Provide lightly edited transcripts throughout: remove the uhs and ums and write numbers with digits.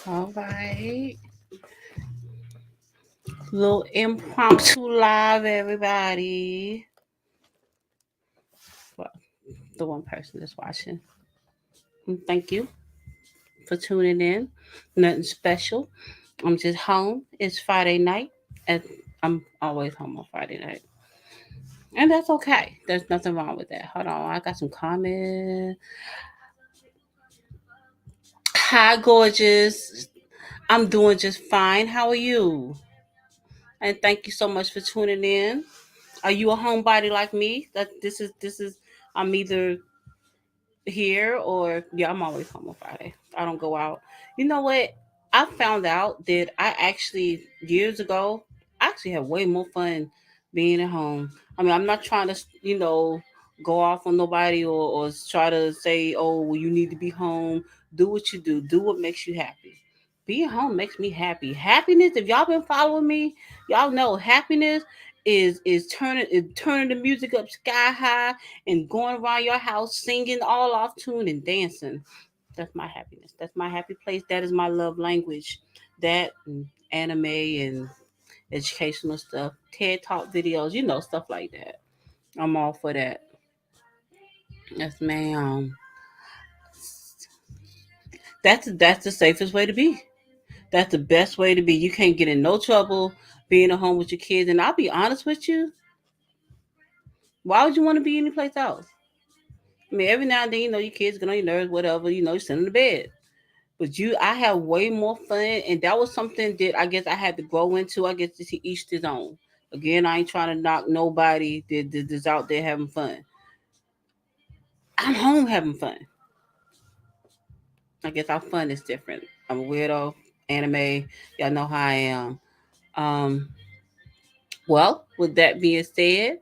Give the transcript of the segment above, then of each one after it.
All right. Little impromptu live, everybody. Well, the one person that's watching. Thank you for tuning in. Nothing special. I'm just home. It's Friday night. And I'm always home on Friday night. And that's okay. There's nothing wrong with that. Hold on. I got some comments. Hi, gorgeous. I'm doing just fine. How are you? And thank you so much for tuning in. Are you a homebody like me? This is I'm either here or yeah, I'm always home on Friday. I don't go out. You know what? I found out that I actually years ago I actually had way more fun being at home. I mean, I'm not trying to go off on nobody or try to say, oh, well, you need to be home. Do what you do. Do what makes you happy. Being home makes me happy. Happiness. If y'all been following me, y'all know happiness is turning the music up sky high and going around your house singing all off tune and dancing. That's my happiness. That's my happy place. That is my love language. That and anime and educational stuff, TED Talk videos, stuff like that. I'm all for that. Yes, ma'am. That's the safest way to be. That's the best way to be. You can't get in no trouble being at home with your kids. And I'll be honest with you, why would you want to be anyplace else? I mean, every now and then, your kids get on your nerves, whatever, you send them to bed. But I have way more fun, and that was something that I guess I had to grow into. I guess to each his own. Again, I ain't trying to knock nobody that's out there having fun. I'm home having fun. I guess our fun is different. I'm a weirdo, anime. Y'all know how I am. Um, well, with that being said,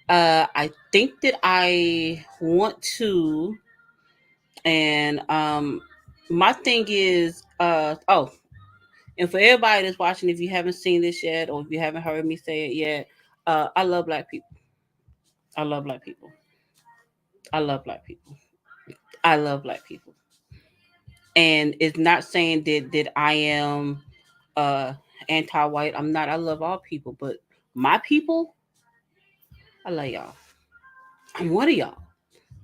I think that I want to, and my thing is, and for everybody that's watching, if you haven't seen this yet, or if you haven't heard me say it yet, I love black people. I love black people. I love black people. I love black people. And it's not saying that I am uh anti-white. I'm not. I love all people, but my people, I love y'all. I'm one of y'all.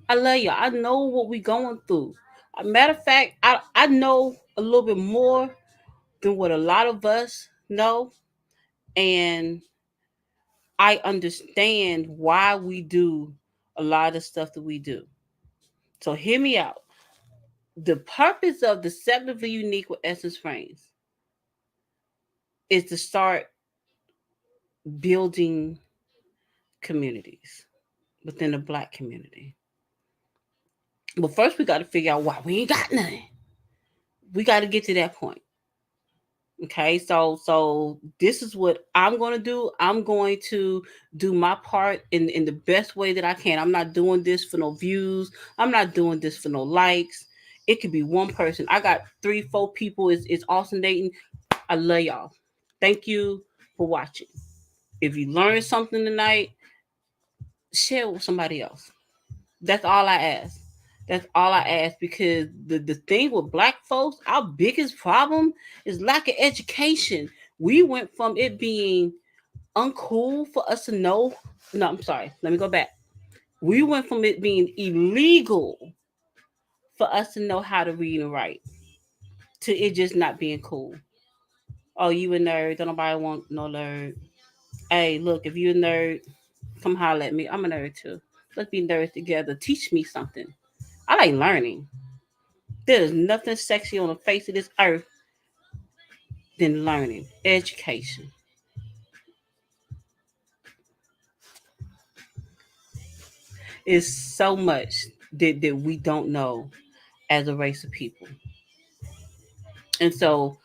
I love y'all. I know what we going through. Matter of fact, I know a little bit more than what a lot of us know, and I understand why we do a lot of stuff that we do. So hear me out. The purpose of the Deceptively Unique with Essence Frames is to start building communities within the black community. But first we got to figure out why we ain't got nothing. We got to get to that point. Okay, so this is what I'm going to do. I'm going to do my part in the best way that I can. I'm not doing this for no views. I'm not doing this for no likes. It could be one person. I got 3 4 people. It's awesome dating. I love y'all. Thank you for watching. If you learned something tonight, share it with somebody else. That's all I ask. That's all I ask, because the thing with black folks, our biggest problem is lack of education. We went from it being uncool for us to know. No, I'm sorry. Let me go back. We went from it being illegal for us to know how to read and write to it just not being cool. Oh, you a nerd. Don't nobody want no nerd. Hey, look, if you a nerd, come holler at me. I'm a nerd too. Let's be nerds together. Teach me something. I like learning. There's nothing sexy on the face of this earth than learning, education. Is so much that we don't know as a race of people. And so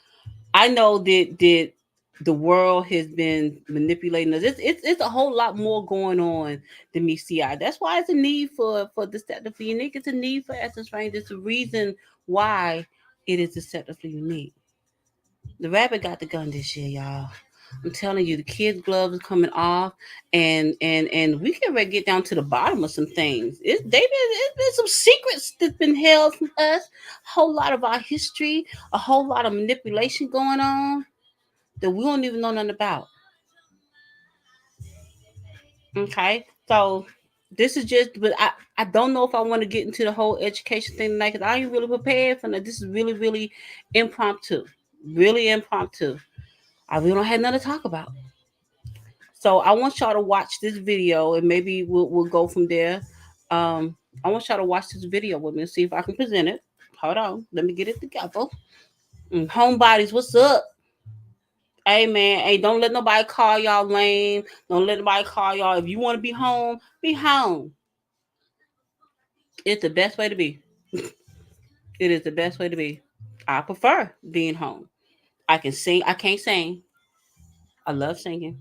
I know that the world has been manipulating us. It's a whole lot more going on than me see eye. That's why it's a need for deceptively unique. It's a need for essence range. It's a reason why it is deceptively unique. The rabbit got the gun this year, y'all. I'm telling you, the kids' gloves are coming off, and we can ready get down to the bottom of some things. It's been some secrets that's been held from us. A whole lot of our history, a whole lot of manipulation going on that we don't even know nothing about. Okay, so this is just, but I don't know if I want to get into the whole education thing tonight because I ain't really prepared for that. This is really impromptu, really impromptu. I really don't have nothing to talk about. So I want y'all to watch this video and maybe we'll go from there. I want y'all to watch this video with me and see if I can present it. Hold on, let me get it together. Homebodies, what's up? Hey man, hey, don't let nobody call y'all lame. Don't let nobody call y'all. If you want to be home, be home. It's the best way to be. It is the best way to be. I prefer being home. I can sing. I can't sing. I love singing.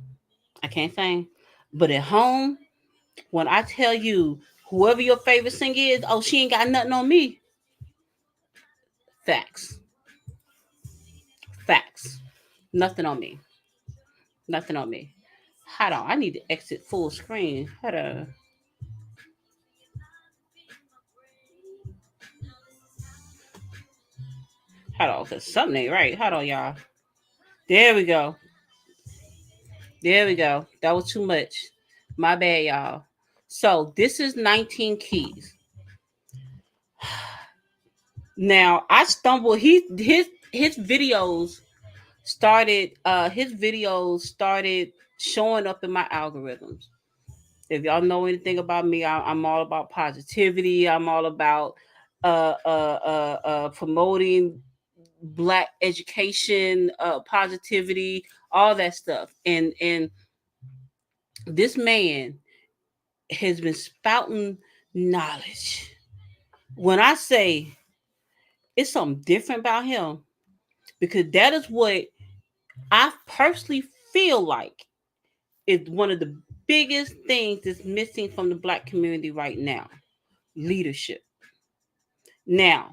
I can't sing. But at home, when I tell you whoever your favorite singer is, oh, she ain't got nothing on me. Facts. Facts. Nothing on me. Nothing on me. Hold on. I need to exit full screen. Hold on. Hold on. Because something ain't right. Hold on, y'all. There we go. There we go. That was too much. My bad, y'all. So this is 19 keys. Now I stumbled. His videos started showing up in my algorithms. If y'all know anything about me, I'm all about positivity. I'm all about promoting black education, positivity, all that stuff. And this man has been spouting knowledge. When I say it's something different about him, because that is what I personally feel like is one of the biggest things that's missing from the black community right now: leadership. Now,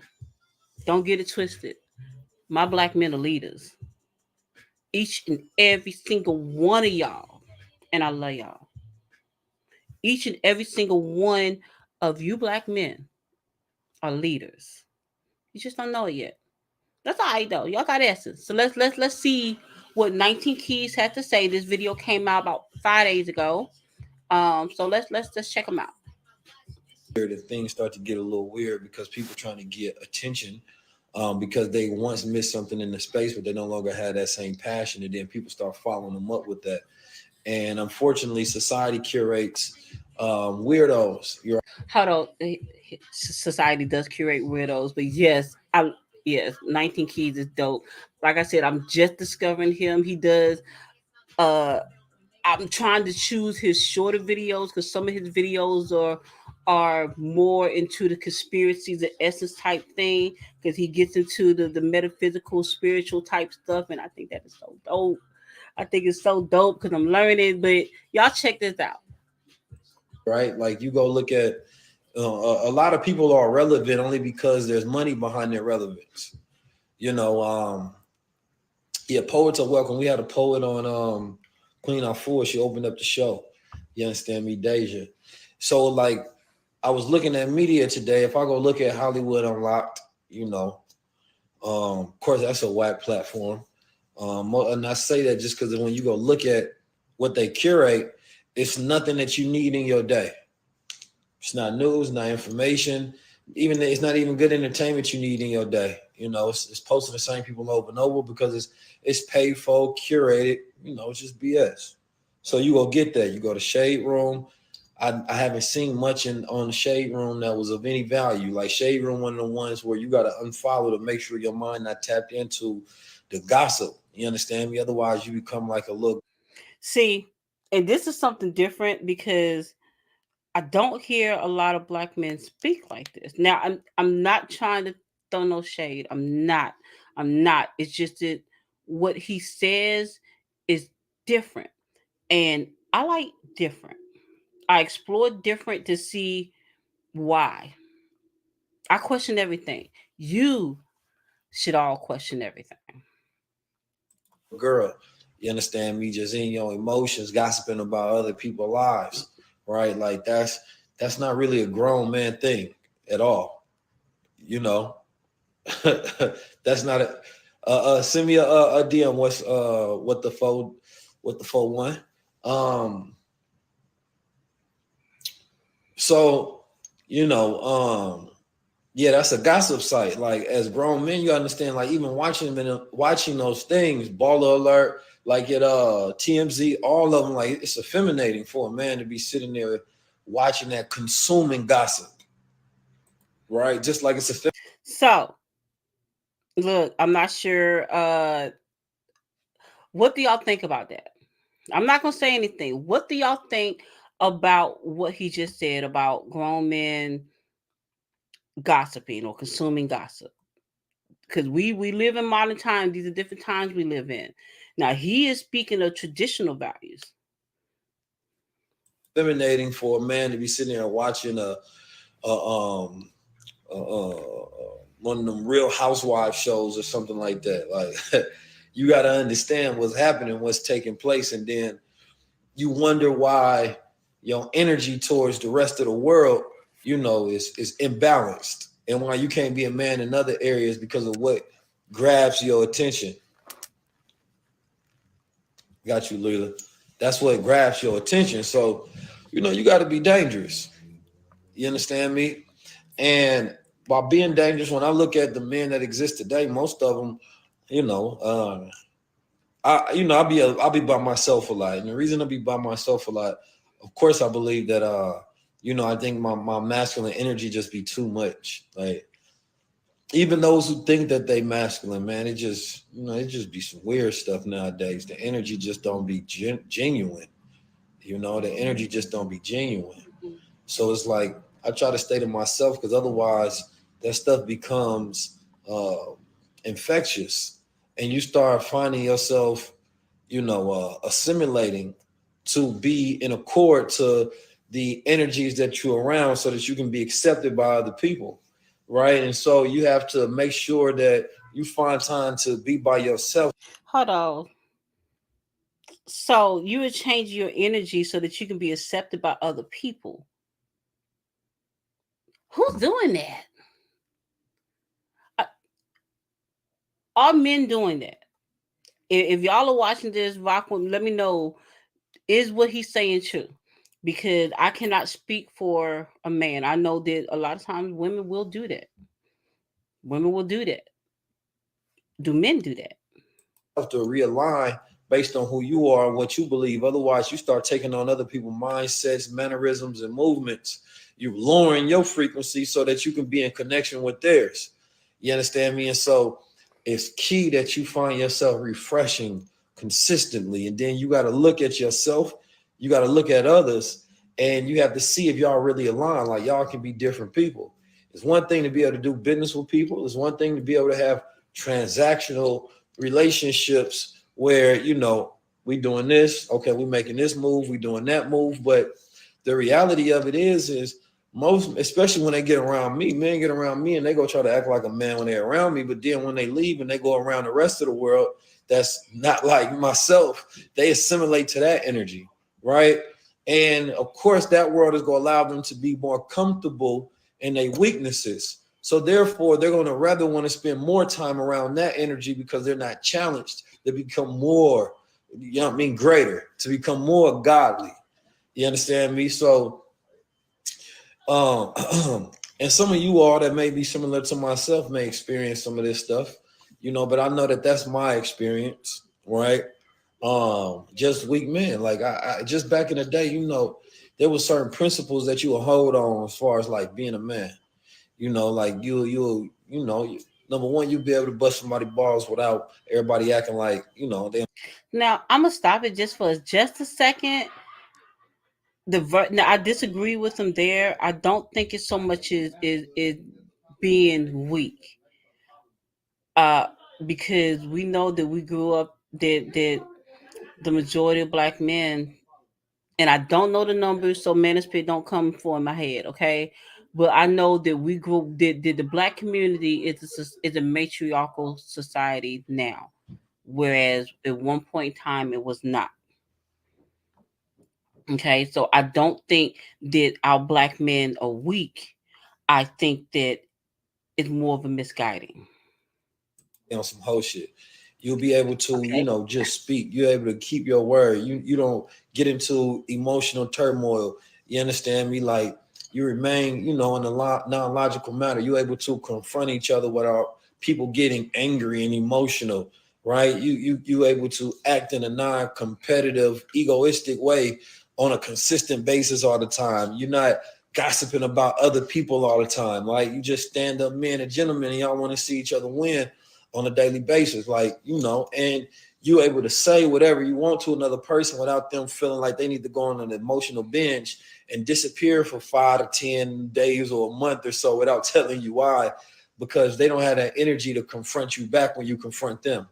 don't get it twisted. My black men are leaders. Each and every single one of y'all, and I love y'all. Each and every single one of you black men are leaders. You just don't know it yet. That's all right though. Y'all got essence. So let's see what 19 Keys had to say. This video came out about 5 days ago. So let's just check them out. If things start to get a little weird because people trying to get attention because they once missed something in the space, but they no longer had that same passion, and then people start following them up with that. And unfortunately, society curates weirdos. You're Hold on. Society does curate weirdos, but yes, 19 Keys is dope. Like I said, I'm just discovering him. He does uh I'm trying to choose his shorter videos because some of his videos are more into the conspiracies and essence type thing because he gets into the metaphysical spiritual type stuff, and I think that is so dope. I think it's so dope because I'm learning. But y'all check this out. right. Like you go look at a lot of people are relevant only because there's money behind their relevance. You know, yeah, poets are welcome. We had a poet on Queen Afua. She opened up the show. You understand me, Deja? So like I was looking at media today. If I go look at Hollywood Unlocked, you know, of course that's a whack platform. And I say that just because when you go look at what they curate, it's nothing that you need in your day. It's not news, not information. Even it's not even good entertainment you need in your day. You know, it's posting the same people over and over because it's paid for, curated. You know, it's just BS. So you go get that. You go to Shade Room. I haven't seen much on the Shade Room that was of any value. Like Shade Room, one of the ones where you got to unfollow to make sure your mind not tapped into the gossip. You understand me? Otherwise, you become like a little. See, and this is something different because I don't hear a lot of black men speak like this. Now, I'm not trying to throw no shade. I'm not. I'm not. It's just that what he says is different, and I like different. I explore different to see why. I question everything. You should all question everything. Girl. You understand me? Just in your emotions, gossiping about other people's lives, right? Like that's not really a grown man thing at all. You know, that's not a. Send me a DM. What's what the phone one? Um, so you know, yeah, that's a gossip site. Like as grown men, you understand. Like even watching them, watching those things, Baller Alert, like at TMZ, all of them, like it's effeminating for a man to be sitting there watching that, consuming gossip, right? Just like it's a So, look, I'm not sure. What do y'all think about that? I'm not gonna say anything. What do y'all think about what he just said about grown men gossiping or consuming gossip? Because we live in modern times. These are different times we live in. Now he is speaking of traditional values. effeminating for a man to be sitting there watching a one of them Real Housewives shows or something like that. Like you got to understand what's happening, what's taking place, and then you wonder why your energy towards the rest of the world, is imbalanced, and why you can't be a man in other areas because of what grabs your attention. Got you, Leela. That's what grabs your attention. So, you got to be dangerous. You understand me? And by being dangerous, when I look at the men that exist today, most of them, you know, I'll be by myself a lot, and the reason I'll be by myself a lot, of course, I believe that I think my masculine energy just be too much. Like even those who think that they masculine, man, it just be some weird stuff nowadays. The energy just don't be genuine. The energy just don't be genuine. So it's like I try to stay to myself because otherwise that stuff becomes infectious, and you start finding yourself, assimilating to be in accord to the energies that you're around, so that you can be accepted by other people, right? And so you have to make sure that you find time to be by yourself. Hold on. So you would change your energy so that you can be accepted by other people. Who's doing that? Uh, Are men doing that? If y'all are watching this, rock, let me know, is what he's saying true? Because I cannot speak for a man. I know that a lot of times women will do that. Women will do that. Do men do that? Have to realign based on who you are and what you believe. Otherwise, you start taking on other people's mindsets, mannerisms, and movements. You're lowering your frequency so that you can be in connection with theirs. You understand me? And so it's key that you find yourself refreshing consistently. And then you got to look at yourself, you got to look at others, and you have to see if y'all really align. Like y'all can be different people. It's one thing to be able to do business with people, it's one thing to be able to have transactional relationships where we doing this, okay, we making this move, we doing that move. But the reality of it is most, especially when they get around me, men get around me and they go try to act like a man when they're around me, but then when they leave and they go around the rest of the world that's not like myself, they assimilate to that energy, right? And of course that world is going to allow them to be more comfortable in their weaknesses. So therefore, they're going to rather want to spend more time around that energy because they're not challenged. They become more, greater, to become more godly. You understand me? So, um, and some of you all that may be similar to myself may experience some of this stuff, but I know that that's my experience, right? Just weak men. Like I just back in the day, there were certain principles that you will hold on as far as like being a man. Like number one, you'll be able to bust somebody balls without everybody acting like they. Now I'm gonna stop it just a second. Now I disagree with him there. I don't think it's so much is being weak. Uh, because we know that we grew up that the majority of black men, and I don't know the numbers, so Manosphere don't come for in my head, okay? But I know that we grew that the black community is a matriarchal society now. whereas at one point in time it was not. Okay, so I don't think that our black men are weak. I think that it's more of a misguiding. On some whole shit. You'll be able to, Okay. just speak. You're able to keep your word. You don't get into emotional turmoil. You understand me? Like you remain, in a non-logical manner. You're able to confront each other without people getting angry and emotional, right? You able to act in a non-competitive, egoistic way on a consistent basis all the time. You're not gossiping about other people all the time. Like you just stand up men and gentlemen and y'all want to see each other win on a daily basis, and you're able to say whatever you want to another person without them feeling like they need to go on an emotional binge and disappear for 5 to 10 days or a month or so without telling you why, because they don't have that energy to confront you back when you confront them.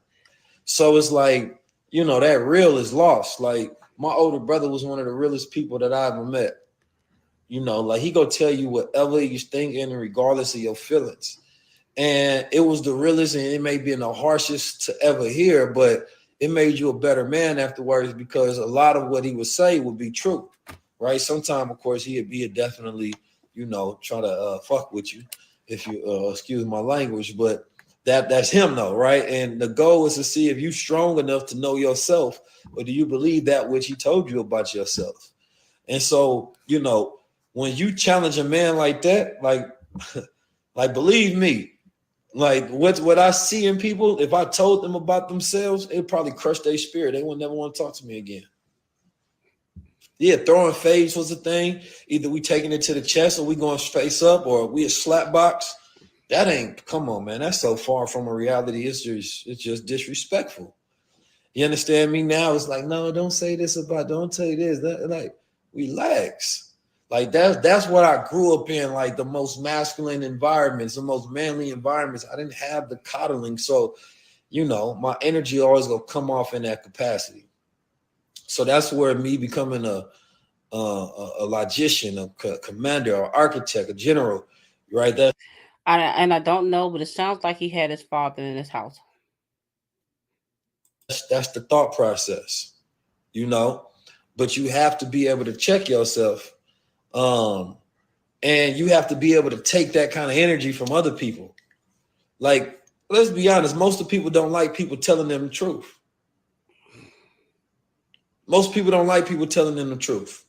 So it's like, that real is lost. Like my older brother was one of the realest people that I ever met. Like he go tell you whatever he's thinking regardless of your feelings. And it was the realest, and it may be the harshest to ever hear, but it made you a better man afterwards because a lot of what he would say would be true, right? Sometimes, of course, he'd definitely, try to fuck with you, if you excuse my language, but that's him though, right? And the goal is to see if you're strong enough to know yourself, or do you believe that which he told you about yourself? And so, when you challenge a man like that, like believe me, like what I see in people, if I told them about themselves, it'd probably crush their spirit. They would never want to talk to me again. Yeah, throwing fades was a thing. Either we taking it to the chest or we going face up or we a slap box. That ain't, come on, man. That's so far from a reality. It's just disrespectful. You understand me now? It's like, no, don't say this about, don't say this. Like, relax. Like that's what I grew up in, like the most masculine environments, the most manly environments. I didn't have the coddling. So, my energy always gonna come off in that capacity. So that's where me becoming a logician, a commander, or architect, a general, right? I don't know, but it sounds like he had his father in his house. That's the thought process, but you have to be able to check yourself. And you have to be able to take that kind of energy from other people. Like, let's be honest, most of the people don't like people telling them the truth. Most people don't like people telling them the truth.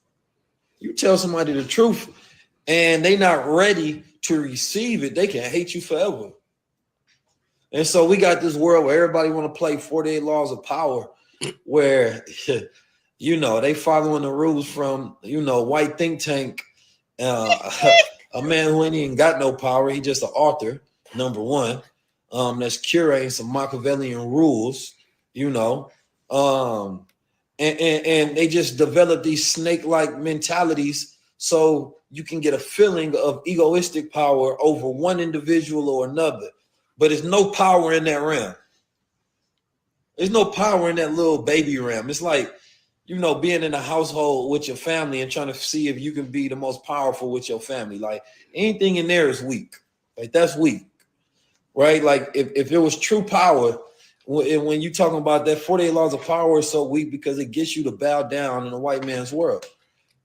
You tell somebody the truth and they not ready to receive it, they can hate you forever. And so we got this world where everybody want to play 48 laws of power, where they following the rules from white think tank, a man who ain't even got no power. He just an author, number one, that's curating some Machiavellian rules, and they just develop these snake-like mentalities so you can get a feeling of egoistic power over one individual or another. But there's no power in that realm. There's no power in that little baby realm. It's like, being in a household with your family and trying to see if you can be the most powerful with your family. Like anything in there is weak. Like that's weak, right? Like if it was true power, when you talking about that 48 laws of power is so weak because it gets you to bow down in a white man's world.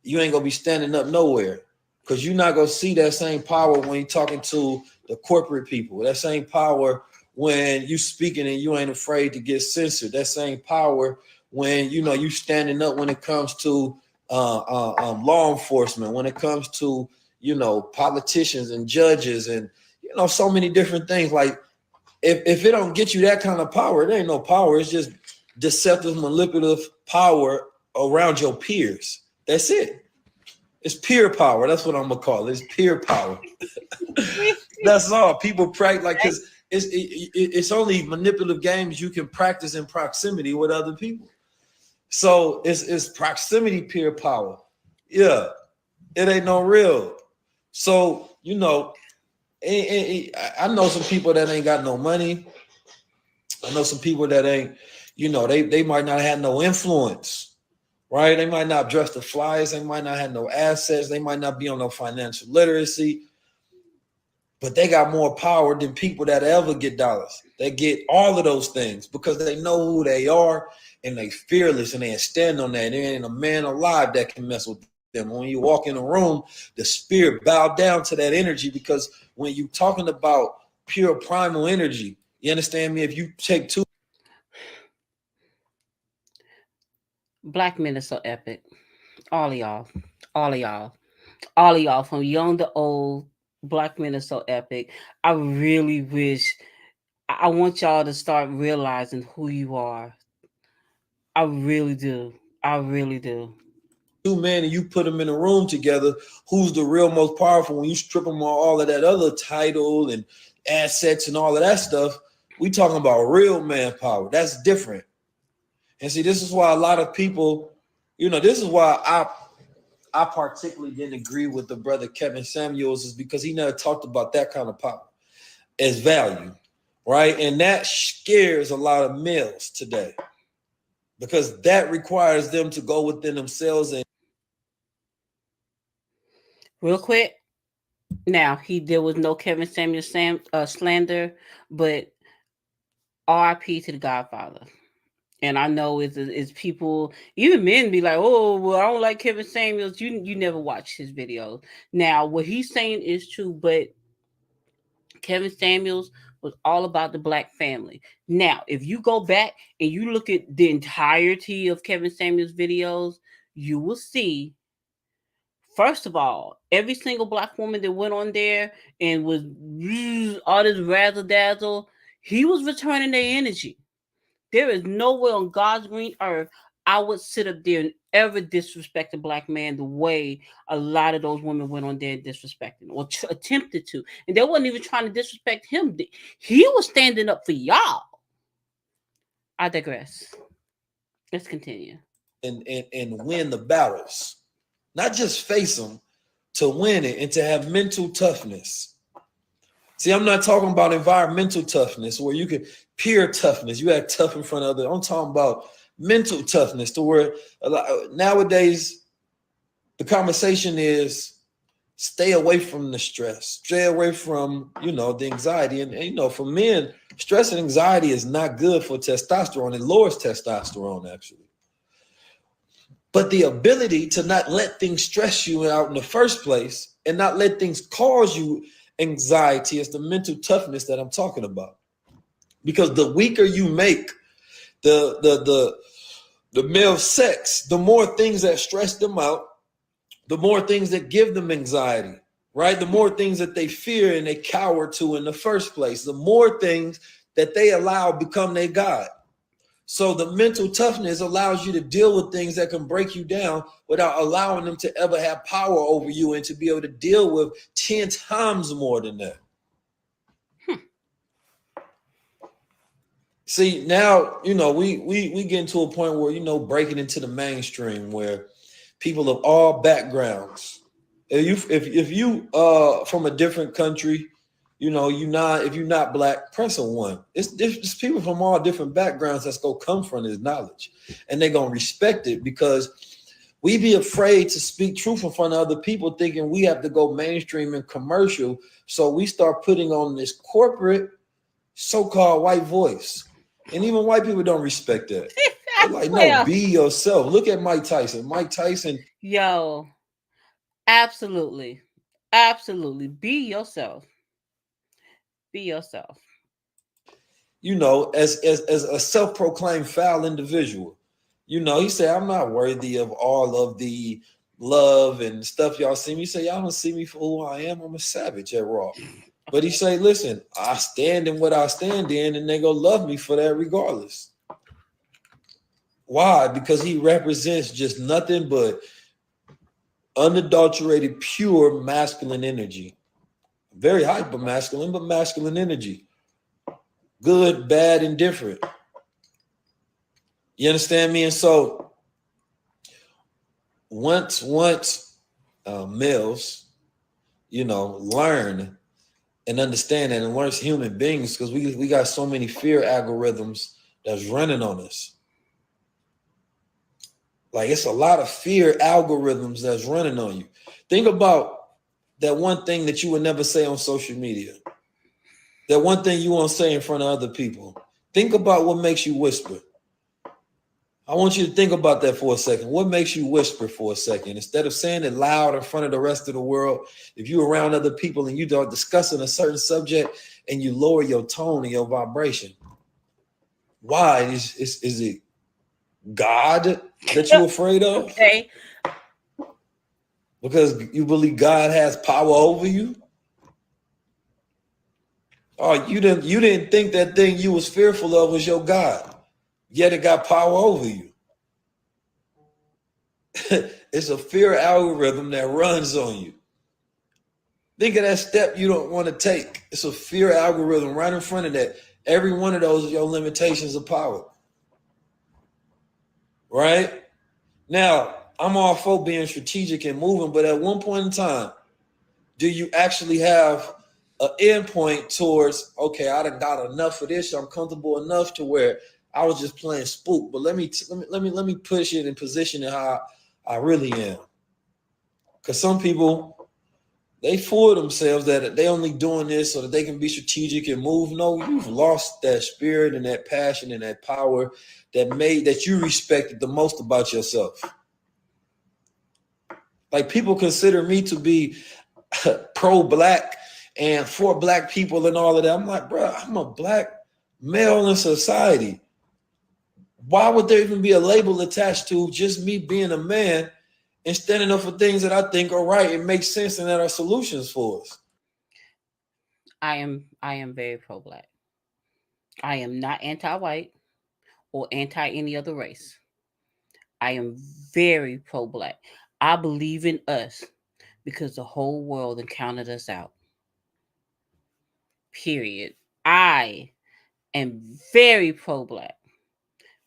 You ain't gonna be standing up nowhere because you're not gonna see that same power when you're talking to the corporate people. That same power when you speaking and you ain't afraid to get censored. That same power when you standing up when it comes to law enforcement, when it comes to politicians and judges and so many different things. Like if it don't get you that kind of power, it ain't no power. It's just deceptive, manipulative power around your peers. That's it. It's peer power. That's what I'm gonna call it. It's peer power. That's all. People practice like because it's only manipulative games you can practice in proximity with other people. So it's proximity peer power. Yeah, it ain't no real. So I know some people that ain't got no money. I know some people that ain't, they might not have no influence, right? They might not dress the flyers. They might not have no assets. They might not be on no financial literacy. but they got more power than people that ever get dollars. They get all of those things because they know who they are and they fearless and they stand on that. There ain't a man alive that can mess with them. When you walk in a room, the spirit bow down to that energy, because when you talking about pure primal energy, you understand me? If you take two. Black men are so epic. All of y'all. All of y'all. All of y'all, from young to old, black men are so epic. I really wish, I want y'all to start realizing who you are. I really do. I really do. Two men and you put them in a room together, who's the real most powerful? When you strip them of all of that other title and assets and all of that stuff, we talking about real manpower. That's different. And see, this is why a lot of people, this is why I particularly didn't agree with the brother Kevin Samuels, is because he never talked about that kind of power as value, right? And that scares a lot of males today, because that requires them to go within themselves. And Real quick, now there was no Kevin Samuel slander, but R.I.P. to the Godfather. And I know it's people, even men, be like, oh, well, I don't like Kevin Samuels. You never watched his videos. Now, what he's saying is true, but Kevin Samuels was all about the black family. Now, if you go back and you look at the entirety of Kevin Samuels' videos, you will see, first of all, every single black woman that went on there and was all this razzle dazzle, he was returning their energy. There is nowhere on God's green earth I would sit up there and ever disrespect a black man the way a lot of those women went on there and disrespecting or attempted to. And they wasn't even trying to disrespect him. He was standing up for y'all. I digress. Let's continue. and win the battles, not just face them, to win it and to have mental toughness. See, I'm not talking about environmental toughness where you can peer toughness. You act tough in front of others. I'm talking about mental toughness to where nowadays the conversation is stay away from the stress, stay away from, the anxiety. And for men, stress and anxiety is not good for testosterone. It lowers testosterone, actually. But the ability to not let things stress you out in the first place and not let things cause you anxiety is the mental toughness that I'm talking about. Because the weaker you make the male sex, the more things that stress them out, the more things that give them anxiety, right? The more things that they fear and they cower to in the first place, the more things that they allow become their God. So the mental toughness allows you to deal with things that can break you down without allowing them to ever have power over you and to be able to deal with 10 times more than that. See, now, we get into a point where, breaking into the mainstream where people of all backgrounds, if you from a different country, if you're not black, press a 1. It's people from all different backgrounds that's gonna come from this knowledge, and they're gonna respect it, because we be afraid to speak truth in front of other people, thinking we have to go mainstream and commercial. So we start putting on this corporate so-called white voice, and even white people don't respect that. They're like, no, be yourself. Look at Mike Tyson. Yo, absolutely be yourself. Be yourself. As a self-proclaimed foul individual, he said, I'm not worthy of all of the love and stuff y'all see me. He said, y'all don't see me for who I am. I'm a savage at Raw. But he say, listen, I stand in what I stand in, and they gonna love me for that regardless. Why? Because he represents just nothing but unadulterated, pure masculine energy. Very hyper masculine, but masculine energy. Good, bad, and different. You understand me? And so once males, learn and understand that, and learn human beings, because we got so many fear algorithms that's running on us. Like, it's a lot of fear algorithms that's running on you. Think about that one thing that you would never say on social media. That one thing you won't say in front of other people. Think about what makes you whisper. I want you to think about that for a second. What makes you whisper for a second? Instead of saying it loud in front of the rest of the world, if you're around other people and you are discussing a certain subject and you lower your tone and your vibration, why? Is it God that you're afraid of? Okay. Because you believe God has power over you? Oh, you didn't think that thing you was fearful of was your God, yet it got power over you. It's a fear algorithm that runs on you. Think of that step you don't want to take. It's a fear algorithm right in front of that. Every one of those is your limitations of power. Right? Now, I'm all for being strategic and moving, but at one point in time, do you actually have an endpoint towards, okay, I done got enough of this, I'm comfortable enough to where I was just playing spook, but let me push it and position it how I really am. Because some people, they fool themselves that they only doing this so that they can be strategic and move. No, you've lost that spirit and that passion and that power that you respected the most about yourself. Like, people consider me to be pro-black and for black people and all of that. I'm like, bro, I'm a black male in society. Why would there even be a label attached to just me being a man and standing up for things that I think are right and make sense and that are solutions for us? I am very pro-black. I am not anti-white or anti any other race. I am very pro-black. I believe in us because the whole world counted us out. Period. I am very pro-black.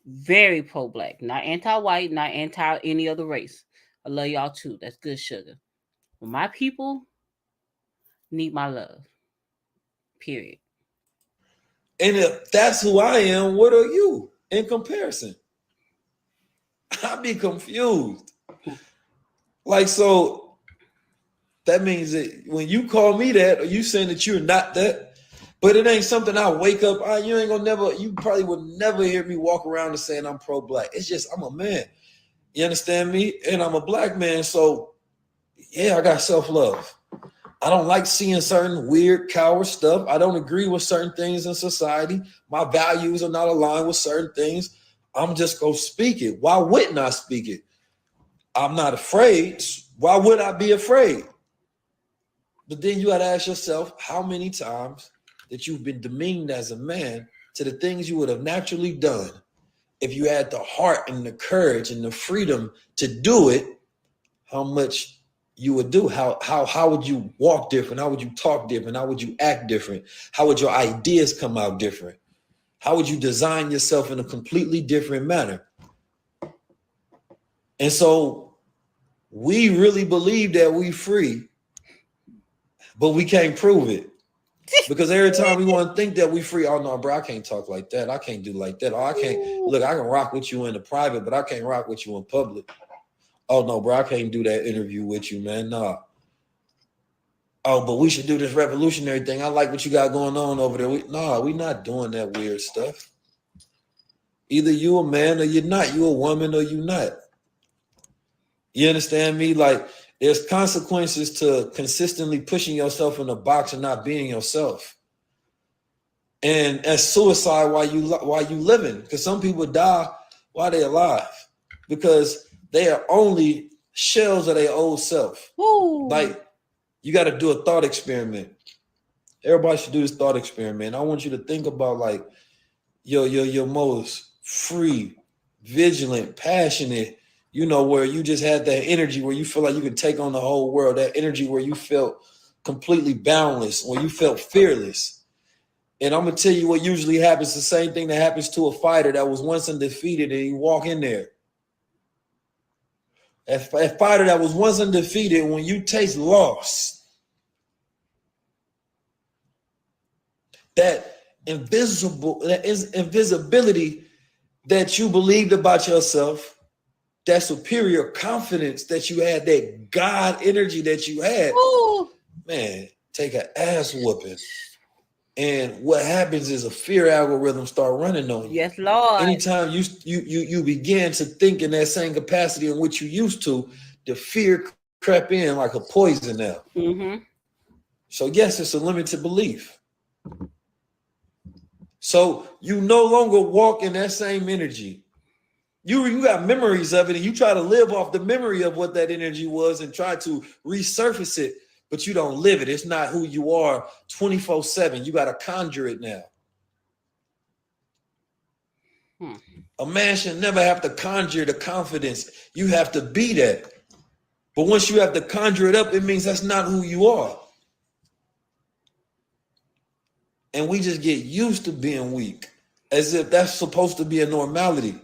Very pro-black. Not anti-white, not anti any other race. I love y'all too. That's good sugar. But my people need my love. Period. And if that's who I am, what are you in comparison? I'd be confused. Like, so that means that when you call me that, are you saying that you're not that? But it ain't something I wake up. You probably would never hear me walk around and saying I'm pro-black. It's just, I'm a man. You understand me? And I'm a black man. So yeah, I got self-love. I don't like seeing certain weird, coward stuff. I don't agree with certain things in society. My values are not aligned with certain things. I'm just going to speak it. Why wouldn't I speak it? I'm not afraid. Why would I be afraid? But then you got to ask yourself, how many times that you've been demeaned as a man to the things you would have naturally done if you had the heart and the courage and the freedom to do it, how much you would do? How would you walk different? How would you talk different? How would you act different? How would your ideas come out different? How would you design yourself in a completely different manner? And so we really believe that we free, but we can't prove it. Because every time we want to think that we free, oh no, bro, I can't talk like that. I can't do like that. Oh, I can rock with you in the private, but I can't rock with you in public. Oh no, bro, I can't do that interview with you, man. Nah. Oh, but we should do this revolutionary thing. I like what you got going on over there. We're not doing that weird stuff. Either you a man or you're not. You a woman or you not. You understand me? Like, there's consequences to consistently pushing yourself in a box and not being yourself. And as suicide while you living, because some people die while they're alive because they are only shells of their old self. Woo. Like, you got to do a thought experiment. Everybody should do this thought experiment. I want you to think about like your most free, vigilant, passionate, where you just had that energy where you feel like you could take on the whole world, that energy where you felt completely boundless, where you felt fearless. And I'm going to tell you what usually happens, the same thing that happens to a fighter that was once undefeated and you walk in there. A fighter that was once undefeated, when you taste loss, that invisibility that you believed about yourself, that superior confidence that you had, that God energy that you had, Ooh. man, take an ass whooping. And what happens is a fear algorithm start running on you. Yes, Lord. Anytime you begin to think in that same capacity in which you used to, the fear crept in like a poison now. Mm-hmm. So yes, it's a limited belief. So you no longer walk in that same energy. You got memories of it, and you try to live off the memory of what that energy was and try to resurface it, but you don't live it. It's not who you are 24/7. You got to conjure it now. A man should never have to conjure the confidence. You have to be that. But once you have to conjure it up, it means that's not who you are. And we just get used to being weak, as if that's supposed to be a normality.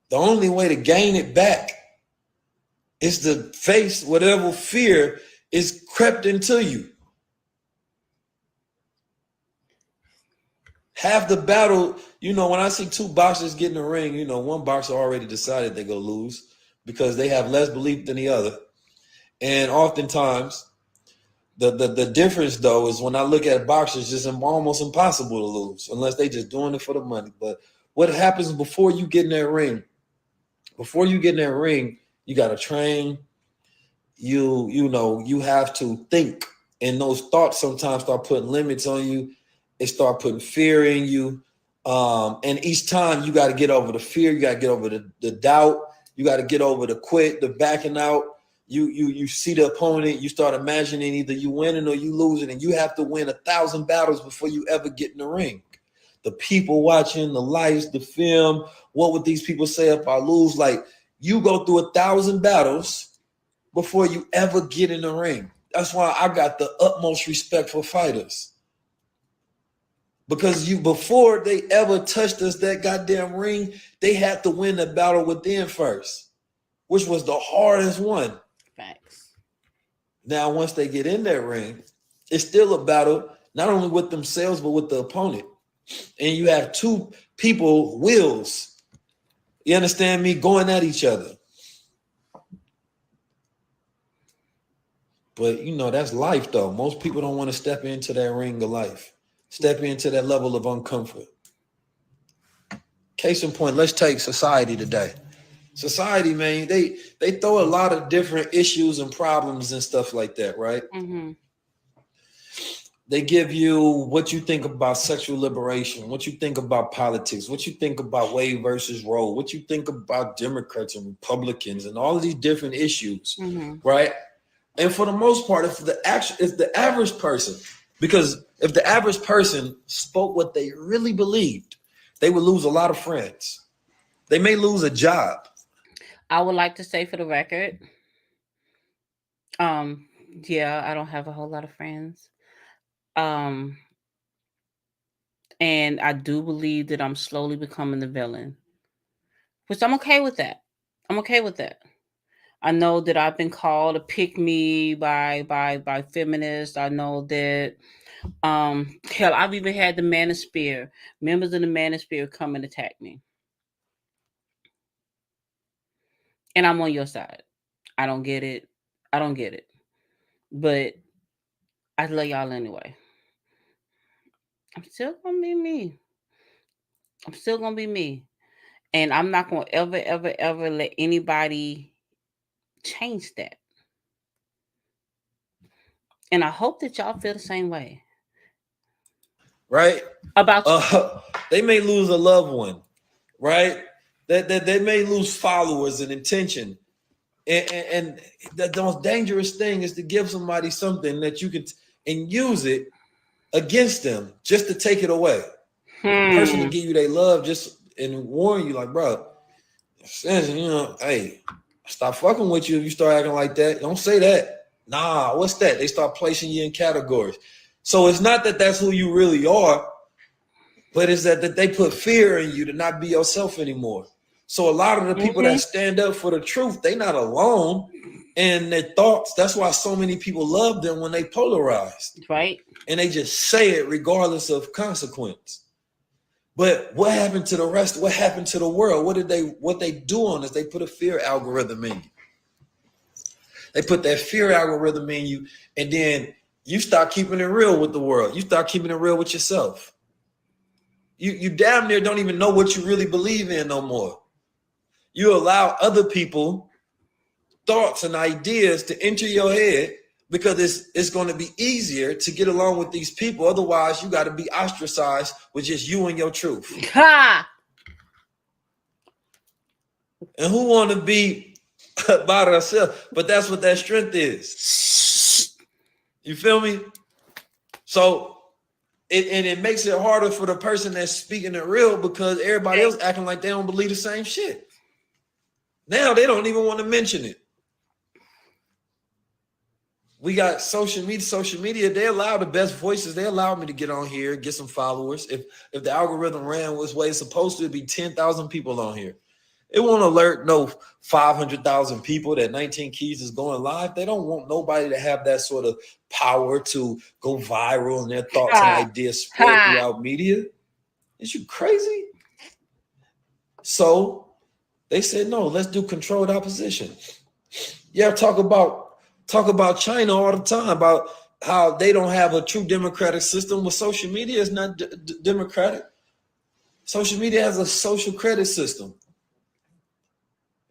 The only way to gain it back is to face whatever fear is crept into you. Half the battle, when I see two boxers get in the ring, one boxer already decided they're going to lose because they have less belief than the other. And oftentimes, the difference, though, is when I look at boxers, it's just almost impossible to lose unless they just doing it for the money. But what happens before you get in that ring? Before you get in that ring, you got to train. You have to think. And those thoughts sometimes start putting limits on you. It start putting fear in you. And each time you got to get over the fear. You got to get over the doubt. You got to get over the quit, the backing out. You see the opponent. You start imagining either you winning or you losing. And you have to win 1,000 battles before you ever get in the ring. The people watching, the lights, the film. What would these people say if I lose? Like, you go through 1,000 battles before you ever get in the ring. That's why I got the utmost respect for fighters. Because before they ever touched us, that goddamn ring, they had to win the battle within first, which was the hardest one. Facts. Now, once they get in that ring, it's still a battle, not only with themselves, but with the opponent. And you have two people, wheels, you understand me, going at each other. But, that's life, though. Most people don't want to step into that ring of life, step into that level of uncomfort. Case in point, let's take society today. Society, man, they throw a lot of different issues and problems and stuff like that, right? Mm-hmm. They give you what you think about sexual liberation, what you think about politics, what you think about Wade versus Roe, what you think about Democrats and Republicans and all of these different issues, right? And for the most part, if the average person, because if the average person spoke what they really believed, they would lose a lot of friends. They may lose a job. I would like to say for the record, yeah, I don't have a whole lot of friends. And I do believe that I'm slowly becoming the villain, which I'm okay with that. I'm okay with that. I know that I've been called a pick me by feminists. I know that hell, I've even had the manosphere, members of the manosphere come and attack me. And I'm on your side. I don't get it. But I love y'all anyway. I'm still gonna be me. And I'm not gonna ever let anybody change that. And I hope that y'all feel the same way. Right? About they may lose a loved one, right? That they may lose followers and intention. And the most dangerous thing is to give somebody something that you can and use it against them just to take it away. The person to give you their love just and warn you like, bro, hey, stop fucking with you if you start acting like that. Don't say that. Nah, what's that? They start placing you in categories. So it's not that that's who you really are, but it's that they put fear in you to not be yourself anymore. So a lot of the people that stand up for the truth, they not alone in their thoughts. That's why so many people love them when they polarized. Right. And they just say it regardless of consequence. But what happened to the rest? What happened to the world? What they do on this? They put a fear algorithm in you. They put that fear algorithm in you, and then you start keeping it real with the world. You start keeping it real with yourself. You damn near don't even know what you really believe in no more. You allow other people thoughts and ideas to enter your head because it's going to be easier to get along with these people. Otherwise, you got to be ostracized with just you and your truth. Ha! And who want to be by themselves? But that's what that strength is. You feel me? So it makes it harder for the person that's speaking it real because everybody else acting like they don't believe the same shit. Now they don't even want to mention it. We got social media. Social media, they allow the best voices. They allow me to get on here, get some followers. If the algorithm ran this way it's supposed to, it'd be 10,000 people on here. It won't alert no 500,000 people that 19 Keys is going live. They don't want nobody to have that sort of power to go viral and their thoughts and ideas spread throughout media. Is you crazy? So they said, no, let's do controlled opposition. Yeah, talk about China all the time, about how they don't have a true democratic system. With social media is not democratic. Social media has a social credit system.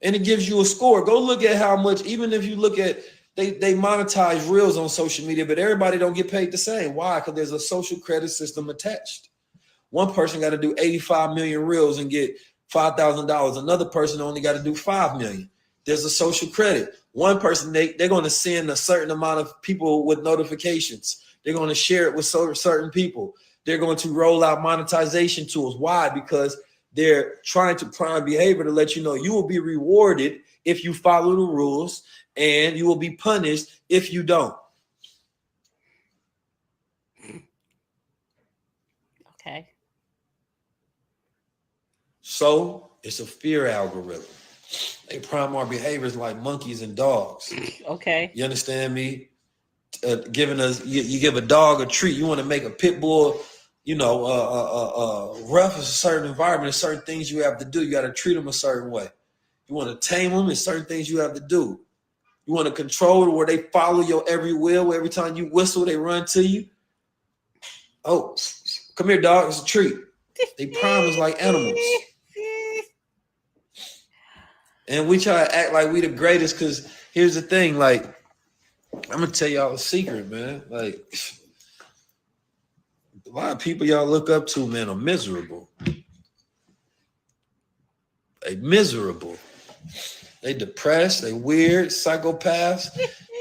And it gives you a score. Go look at how much, even if you look at, they monetize reels on social media, but everybody don't get paid the same. Why? Because there's a social credit system attached. One person got to do 85 million reels and get $5,000. Another person only got to do 5 million. There's a social credit. One person, they're going to send a certain amount of people with notifications. They're going to share it with certain people. They're going to roll out monetization tools. Why? Because they're trying to prime behavior to let you know you will be rewarded if you follow the rules and you will be punished if you don't. Okay. So it's a fear algorithm. They prime our behaviors like monkeys and dogs. Okay. You understand me? Giving us, you give a dog a treat. You want to make a pit bull, rough. It's a certain environment. There's certain things you have to do. You got to treat them a certain way. You want to tame them. There's certain things you have to do. You want to control it where they follow your every will. Where every time you whistle, they run to you. Oh, come here, dog. It's a treat. They prime us like animals. And we try to act like we the greatest because here's the thing, like, I'm gonna tell y'all a secret, man. Like, a lot of people y'all look up to, man, are miserable. They miserable. They depressed, they weird, psychopaths,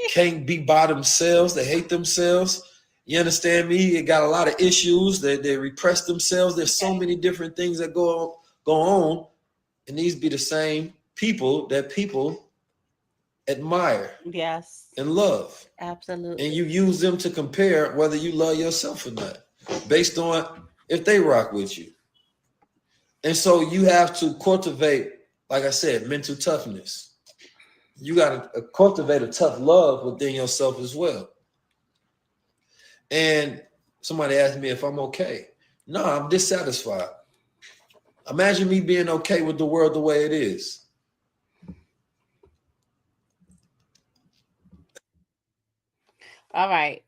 can't be by themselves, they hate themselves. You understand me? They got a lot of issues, they repress themselves. There's so many different things that go on, and these be the same people that people admire. Yes. And love. Absolutely. And you use them to compare whether you love yourself or not, based on if they rock with you. And so you have to cultivate, like I said, mental toughness. You got to cultivate a tough love within yourself as well. And somebody asked me if I'm okay. No, I'm dissatisfied. Imagine me being okay with the world the way it is. All right.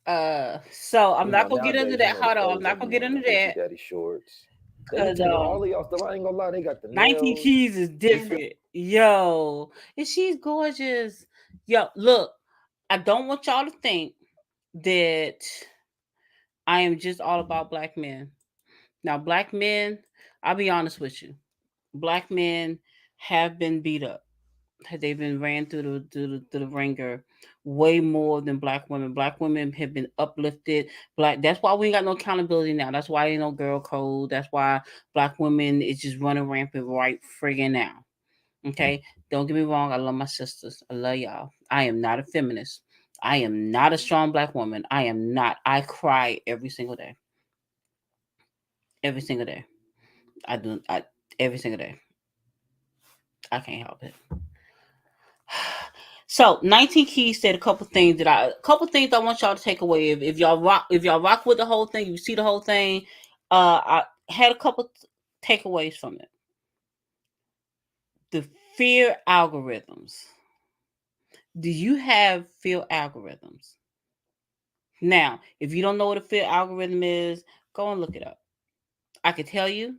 So I'm not gonna get into that. Hold on. I'm not gonna get into that. Daddy shorts. Cause all of y'all stuff. I ain't gonna lie, they got the 19 nails. Keys is different. Yo. And she's gorgeous. Yo, look, I don't want y'all to think that I am just all about black men. Now, black men, I'll be honest with you. Black men have been beat up. They've been ran through the ringer way more than black women. Black women have been uplifted. That's why we ain't got no accountability now. That's why ain't no girl code. That's why black women is just running rampant right friggin' now. Okay, don't get me wrong. I love my sisters. I love y'all. I am not a feminist. I am not a strong black woman. I am not. I cry every single day. Every single day. I do. Every single day. I can't help it. So 19 Keys said a couple things I want y'all to take away. If y'all rock with the whole thing, you see the whole thing. I had a couple takeaways from it. The fear algorithms. Do you have field algorithms? Now, if you don't know what a field algorithm is, go and look it up. I could tell you,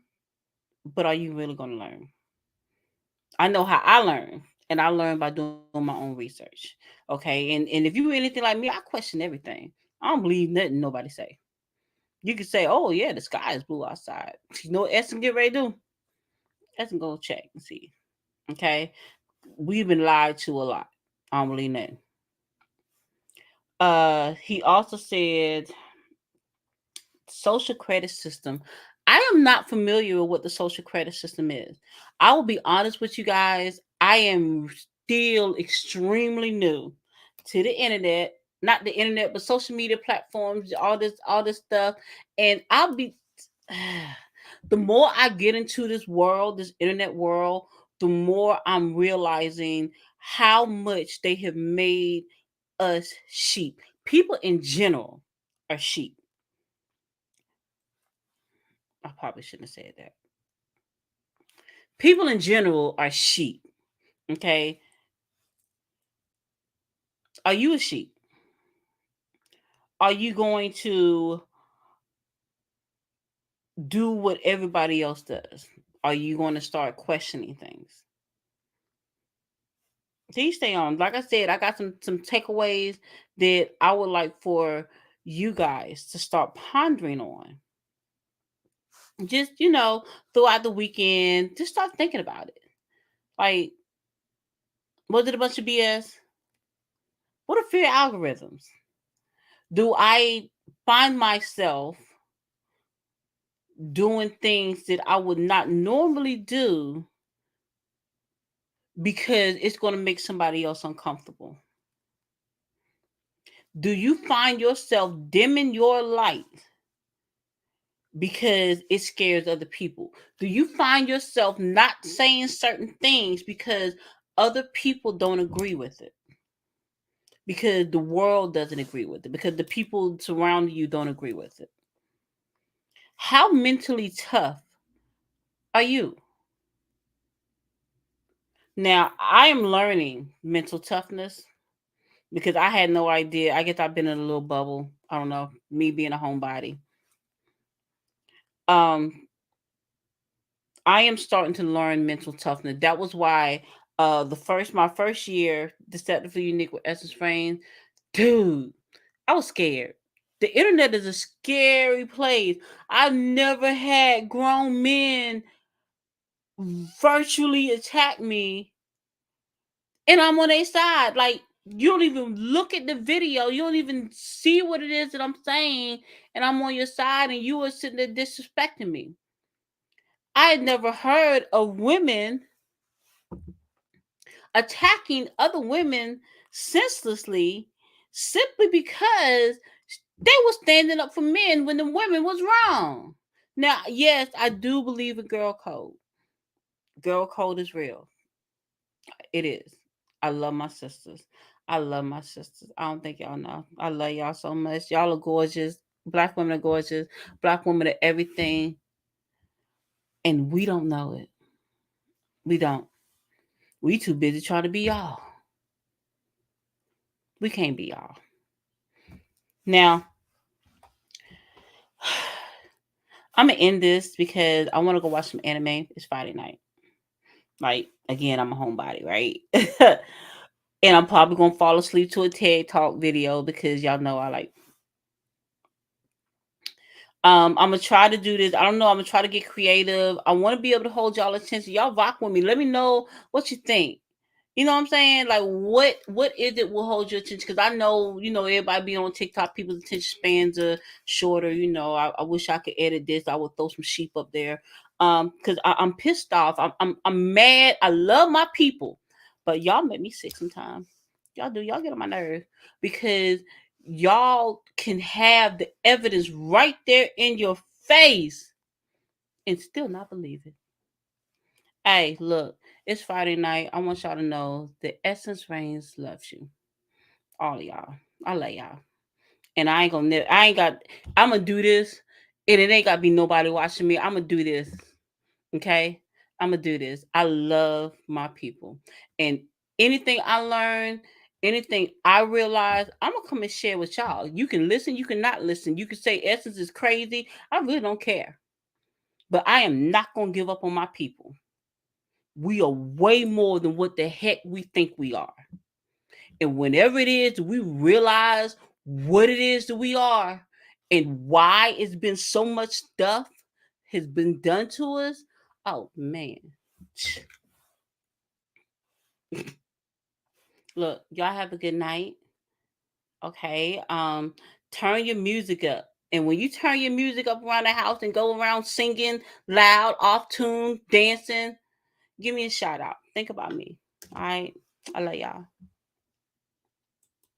but are you really going to learn? I know how I learn, and I learn by doing my own research. Okay, and if you anything like me, I question everything. I don't believe nothing nobody say. You could say, "Oh yeah, the sky is blue outside." You know what Essen get ready to do? Essen go check and see. Okay, we've been lied to a lot. I don't believe nothing. He also said social credit system. I am not familiar with what the social credit system is. I will be honest with you guys. I am still extremely new to the internet, not the internet, but social media platforms, all this stuff. And I'll be the more I get into this world, this internet world, the more I'm realizing how much they have made us sheep. People in general are sheep. I probably shouldn't have said that. People in general are sheep. Okay. Are you a sheep? Are you going to do what everybody else does? Are you going to start questioning things? Please stay on. Like I said, I got some takeaways that I would like for you guys to start pondering on. Just, throughout the weekend, just start thinking about it. Like, was it a bunch of BS? What are fear algorithms? Do I find myself doing things that I would not normally do because it's going to make somebody else uncomfortable? Do you find yourself dimming your light because it scares other people? Do you find yourself not saying certain things because other people don't agree with it? Because the world doesn't agree with it, because the people surrounding you don't agree with it. How mentally tough are you? Now, I am learning mental toughness because I had no idea. I guess I've been in a little bubble. I don't know, me being a homebody. Um, I am starting to learn mental toughness. That was why my first year, Deceptively Unique with Essence Frames, dude, I was scared. The internet is a scary place. I've never had grown men virtually attack me and I'm on their side. Like, you don't even look at the video. You don't even see what it is that I'm saying, and I'm on your side, and you are sitting there disrespecting me. I had never heard of women attacking other women senselessly simply because they were standing up for men when the women was wrong. Now, yes, I do believe in girl code. Girl code is real. It is. I love my sisters. I love my sisters. I don't think y'all know. I love y'all so much. Y'all are gorgeous. Black women are gorgeous. Black women are everything. And we don't know it. We don't. We too busy trying to be y'all. We can't be y'all. Now, I'm gonna end this because I want to go watch some anime. It's Friday night. Like, again, I'm a homebody, right? And I'm probably gonna fall asleep to a TED Talk video because y'all know I like. I'm gonna try to do this. I don't know. I'm gonna try to get creative. I want to be able to hold y'all attention. Y'all rock with me. Let me know what you think. You know what I'm saying? Like, what is it will hold your attention? Because I know, everybody be on TikTok. People's attention spans are shorter. I wish I could edit this. I would throw some sheep up there. Because I'm pissed off. I'm mad. I love my people, but y'all make me sick sometimes. Y'all do. Y'all get on my nerves because y'all can have the evidence right there in your face and still not believe it. Hey, look, it's Friday night. I want y'all to know that Essence Reigns loves you. All of y'all. I love y'all. And I'm gonna do this. And it ain't gotta be nobody watching me. I'm gonna do this. Okay? I'm gonna do this. I love my people. And anything I learn anything I realize, I'm gonna come and share with y'all. You can listen, you can not listen. You can say Essence is crazy. I really don't care. But I am not gonna give up on my people. We are way more than what the heck we think we are. And whenever it is we realize what it is that we are and why it's been so much stuff has been done to us, oh man. Look, y'all have a good night. Okay. Turn your music up. And when you turn your music up around the house and go around singing loud, off tune, dancing, give me a shout out. Think about me. All right. I love y'all.